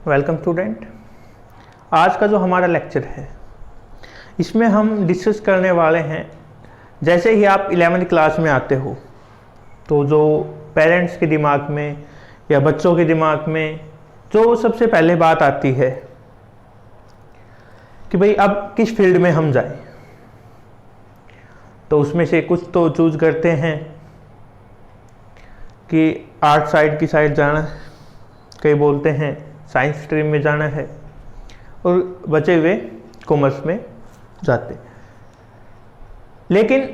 Welcome student. आज का जो हमारा लेक्चर है इसमें हम डिस्कस करने वाले हैं, जैसे ही आप 11वीं क्लास में आते हो तो जो पेरेंट्स के दिमाग में या बच्चों के दिमाग में जो सबसे पहले बात आती है कि भाई अब किस फील्ड में हम जाएं, तो उसमें से कुछ तो चूज करते हैं कि आर्ट साइड की साइड जाना है, कई बोलते हैं साइंस स्ट्रीम में जाना है और बचे हुए कॉमर्स में जाते। लेकिन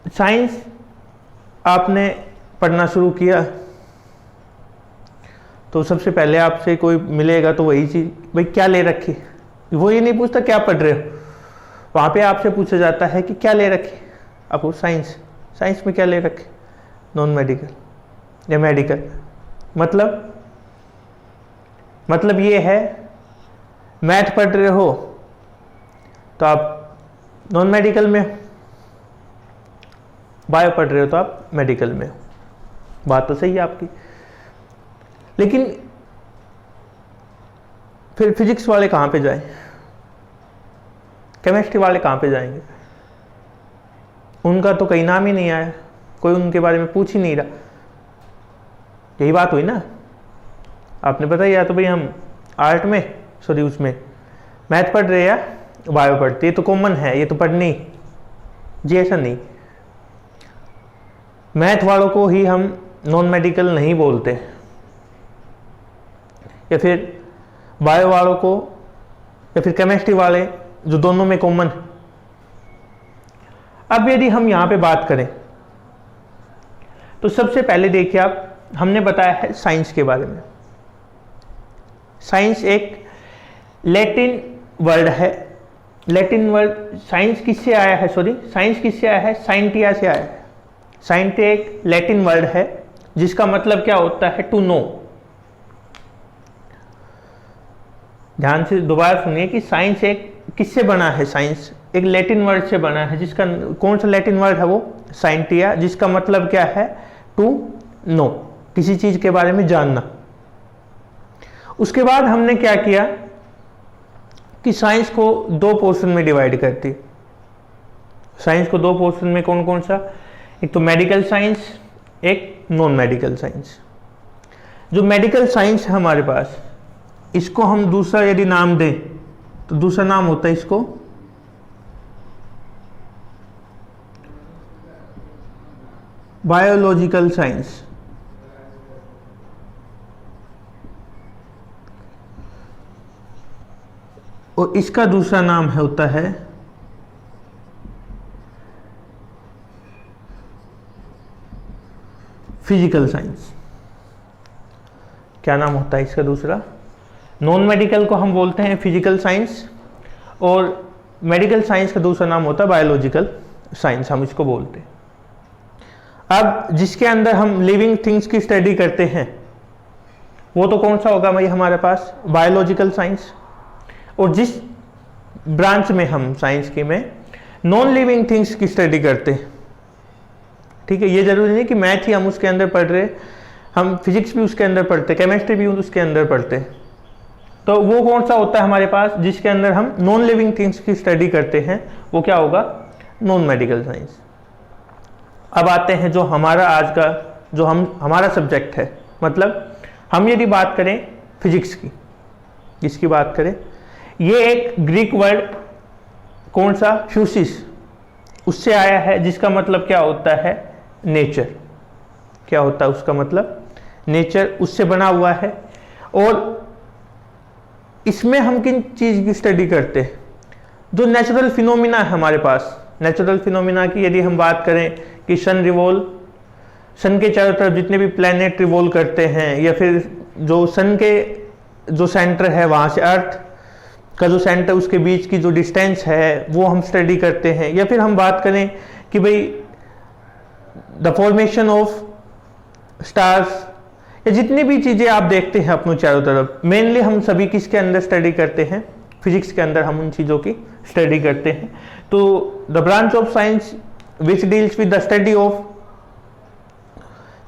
साइंस आपने पढ़ना शुरू किया तो सबसे पहले आपसे कोई मिलेगा तो वही चीज़, भाई क्या ले रखी, वो ये नहीं पूछता क्या पढ़ रहे हो, वहाँ पे आपसे पूछा जाता है कि क्या ले रखी आपको। साइंस में क्या ले रखे, नॉन मेडिकल या मेडिकल। मतलब ये है मैथ पढ़ रहे हो तो आप नॉन मेडिकल में हो, बायो पढ़ रहे हो तो आप मेडिकल में हो। बात तो सही है आपकी, लेकिन फिर फिजिक्स वाले कहाँ पे जाएं, केमिस्ट्री वाले कहाँ पे जाएंगे? उनका तो कहीं नाम ही नहीं आया, कोई उनके बारे में पूछ ही नहीं रहा। यही बात हुई ना, आपने बताया या तो भाई हम आर्ट में उसमें मैथ पढ़ रहे या बायो पढ़ते, ये तो कॉमन है, ये तो पढ़नी जी। ऐसा नहीं, मैथ वालों को ही हम नॉन मेडिकल नहीं बोलते, या फिर बायो वालों को, या फिर केमिस्ट्री वाले जो दोनों में कॉमन है। अब यदि हम यहाँ पे बात करें तो सबसे पहले देखिए आप, हमने बताया है साइंस के बारे में। साइंस एक लैटिन वर्ड है। लैटिन वर्ड साइंस किससे आया है, साइंस किससे आया है? साइंटिया से आया है। साइंटिया एक लैटिन वर्ड है जिसका मतलब क्या होता है? To know. ध्यान से दोबारा सुनिए कि साइंस एक किससे बना है? साइंस एक लैटिन वर्ड से बना है, जिसका कौन सा लैटिन वर्ड है? वो साइंटिया, जिसका मतलब क्या है? टू नो, किसी चीज के बारे में जानना। उसके बाद हमने क्या किया कि साइंस को दो पोर्शन में डिवाइड करती। साइंस को दो पोर्शन में कौन कौन सा? एक तो मेडिकल साइंस, एक नॉन मेडिकल साइंस। जो मेडिकल साइंस है हमारे पास, इसको हम दूसरा यदि नाम दें तो दूसरा नाम होता है इसको बायोलॉजिकल साइंस। और इसका दूसरा नाम होता है फिजिकल साइंस। क्या नाम होता है इसका दूसरा? नॉन मेडिकल को हम बोलते हैं फिजिकल साइंस, और मेडिकल साइंस का दूसरा नाम होता है बायोलॉजिकल साइंस, हम इसको बोलते हैं। अब जिसके अंदर हम लिविंग थिंग्स की स्टडी करते हैं वो तो कौन सा होगा भाई हमारे पास? Biological science. और जिस ब्रांच में हम साइंस की में नॉन लिविंग थिंग्स की स्टडी करते हैं, ठीक है, ये जरूरी नहीं कि मैथ ही हम उसके अंदर पढ़ रहे, हम फिजिक्स भी उसके अंदर पढ़ते, केमिस्ट्री भी उसके अंदर पढ़ते, तो वो कौन सा होता है हमारे पास जिसके अंदर हम नॉन लिविंग थिंग्स की स्टडी करते हैं? वो क्या होगा? Non medical science. अब आते हैं जो हमारा आज का जो हमारा सब्जेक्ट है, मतलब हम यदि बात करें फिजिक्स की, इसकी बात करें, ये एक ग्रीक वर्ड कौन सा? फ्यूसिस, उससे आया है, जिसका मतलब क्या होता है? नेचर। क्या होता है उसका मतलब? नेचर, उससे बना हुआ है। और इसमें हम किन चीज की स्टडी करते हैं? जो नेचुरल फिनोमिना है हमारे पास। नेचुरल फिनोमिना की यदि हम बात करें कि सन के चारों तरफ जितने भी प्लैनेट रिवॉल्व करते हैं, या फिर जो सन के जो सेंटर है वहाँ से अर्थ का जो सेंटर, उसके बीच की जो डिस्टेंस है वो हम स्टडी करते हैं। या फिर हम बात करें कि भाई द फॉर्मेशन ऑफ स्टार्स, या जितनी भी चीज़ें आप देखते हैं अपनों चारों तरफ, मेनली हम सभी किसके अंदर स्टडी करते हैं? फिजिक्स के अंदर हम उन चीज़ों की स्टडी करते हैं। तो the branch of science which deals with the study of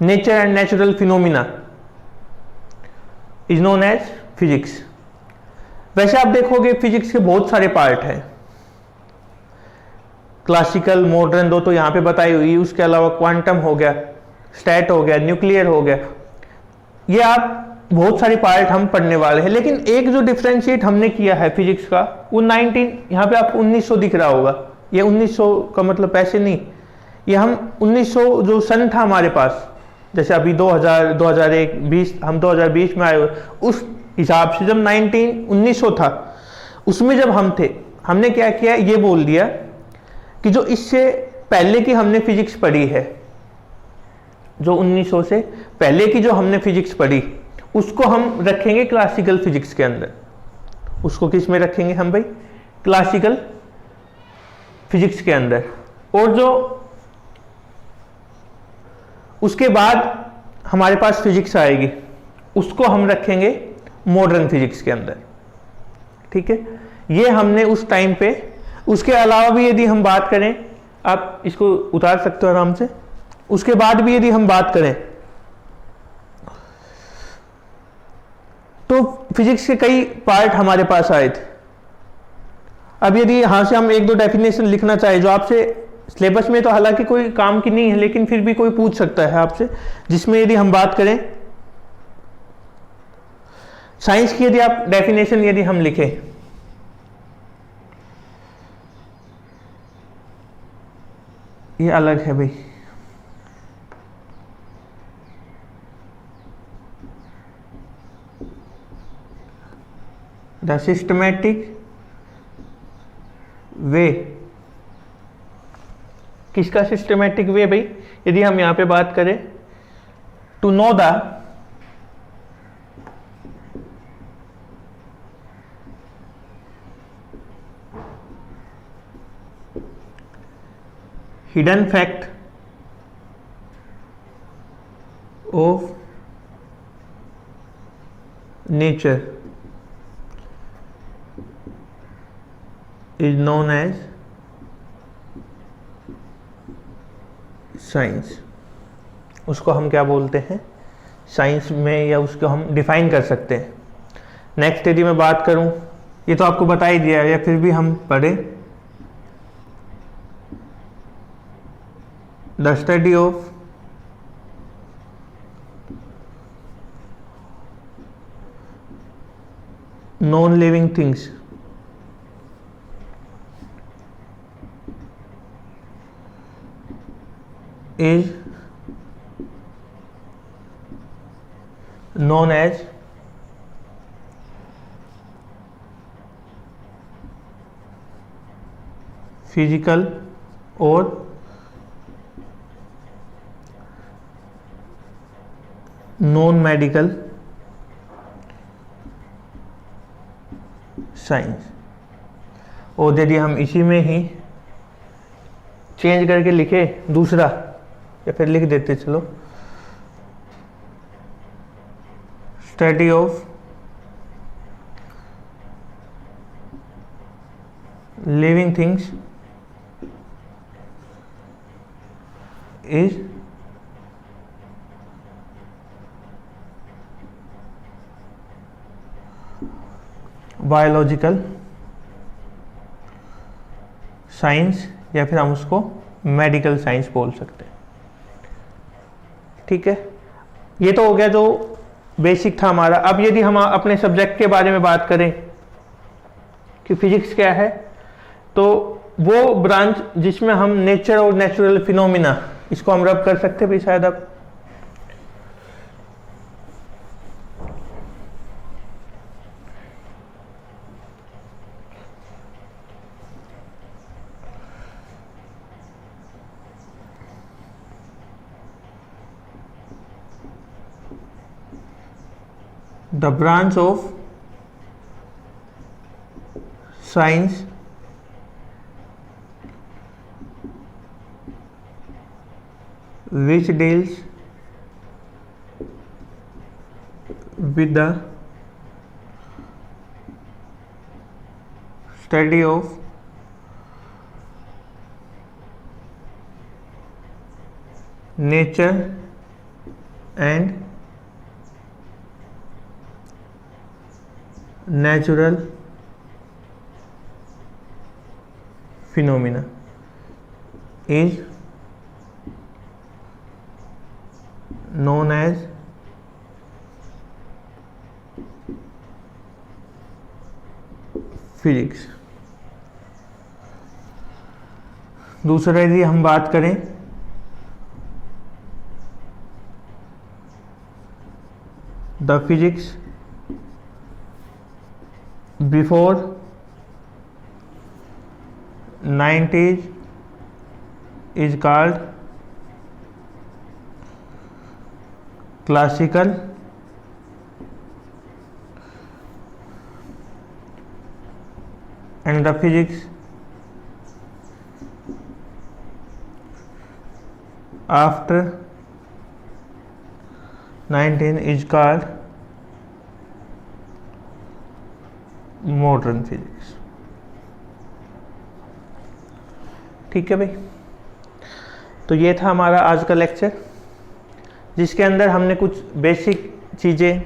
nature and natural phenomena is known as physics. वैसे आप देखोगे फिजिक्स के बहुत सारे पार्ट हैं, क्लासिकल, मॉडर्न, दो तो यहाँ पे बताई हुई, उसके अलावा क्वांटम हो गया, स्टैट हो गया, न्यूक्लियर हो गया, ये आप बहुत सारे पार्ट हम पढ़ने वाले हैं। लेकिन एक जो डिफ्रेंशिएट हमने किया है फिजिक्स का, वो 19, यहाँ पे आपको 1900 दिख रहा होगा, ये 1900 का मतलब पैसे नहीं, ये हम 1900 जो सन था हमारे पास, जैसे अभी 2000, 2001, 20, हम 2020 में आए हुए, उस हिसाब से जब 1900 था, उसमें जब हम थे, हमने क्या किया, ये बोल दिया कि जो इससे पहले की हमने फिजिक्स पढ़ी है, जो 1900 से पहले की जो हमने फिजिक्स पढ़ी, उसको हम रखेंगे क्लासिकल फिजिक्स के अंदर। उसको किस में रखेंगे हम भाई? क्लासिकल फिजिक्स के अंदर। और जो उसके बाद हमारे पास फिजिक्स आएगी, उसको हम रखेंगे मॉडर्न फिजिक्स के अंदर। ठीक है, ये हमने उस टाइम पे। उसके अलावा भी यदि हम बात करें, आप इसको उतार सकते हो आराम से, उसके बाद भी यदि हम बात करें तो फिजिक्स के कई पार्ट हमारे पास आए थे। अब यदि यहां से हम एक दो डेफिनेशन लिखना चाहे, जो आपसे सिलेबस में तो हालांकि कोई काम की नहीं है, लेकिन फिर भी कोई पूछ सकता है आपसे, जिसमें यदि हम बात करें साइंस की, यदि आप डेफिनेशन यदि हम लिखें, ये अलग है भाई, द सिस्टमैटिक वे। किसका सिस्टमैटिक वे भाई? यदि हम यहां पे बात करें, to know the hidden fact of nature is known as science. उसको हम क्या बोलते हैं साइंस में, या उसको हम डिफाइन कर सकते हैं। नेक्स्ट यदि मैं बात करूं, ये तो आपको बता ही दिया है, या फिर भी हम पढ़े, the study of non living things is known as physical और नॉन मेडिकल साइंस। और यदि हम इसी में ही चेंज करके लिखे दूसरा, या फिर लिख देते चलो, study of living things is biological science, या फिर हम उसको मेडिकल साइंस बोल सकते हैं। ठीक है, ये तो हो गया जो बेसिक था हमारा। अब यदि हम अपने सब्जेक्ट के बारे में बात करें कि फिजिक्स क्या है, तो वो ब्रांच जिसमें हम नेचर और नेचुरल फिनोमिना, इसको हम रब कर सकते भी शायद। अब the branch of science which deals with the study of nature and natural phenomena is known as physics. दूसरा यदि हम बात करें the physics before 90s is called classical and the physics after 19 is called modern physics. ठीक है भाई, तो ये था हमारा आज का लेक्चर, जिसके अंदर हमने कुछ बेसिक चीज़ें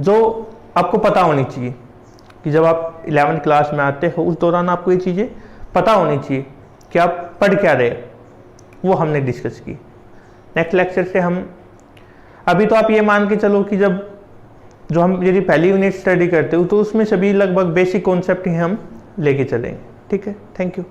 जो आपको पता होनी चाहिए कि जब आप 11वीं क्लास में आते हो उस दौरान आपको ये चीज़ें पता होनी चाहिए कि आप पढ़ क्या रहे, वो हमने डिस्कस की। नेक्स्ट लेक्चर से हम अभी तो आप ये मान के चलो कि जब जो हम यदि पहली यूनिट स्टडी करते हो तो उसमें सभी लगभग बेसिक कॉन्सेप्ट ही हम लेके चलेंगे। ठीक है, थैंक यू।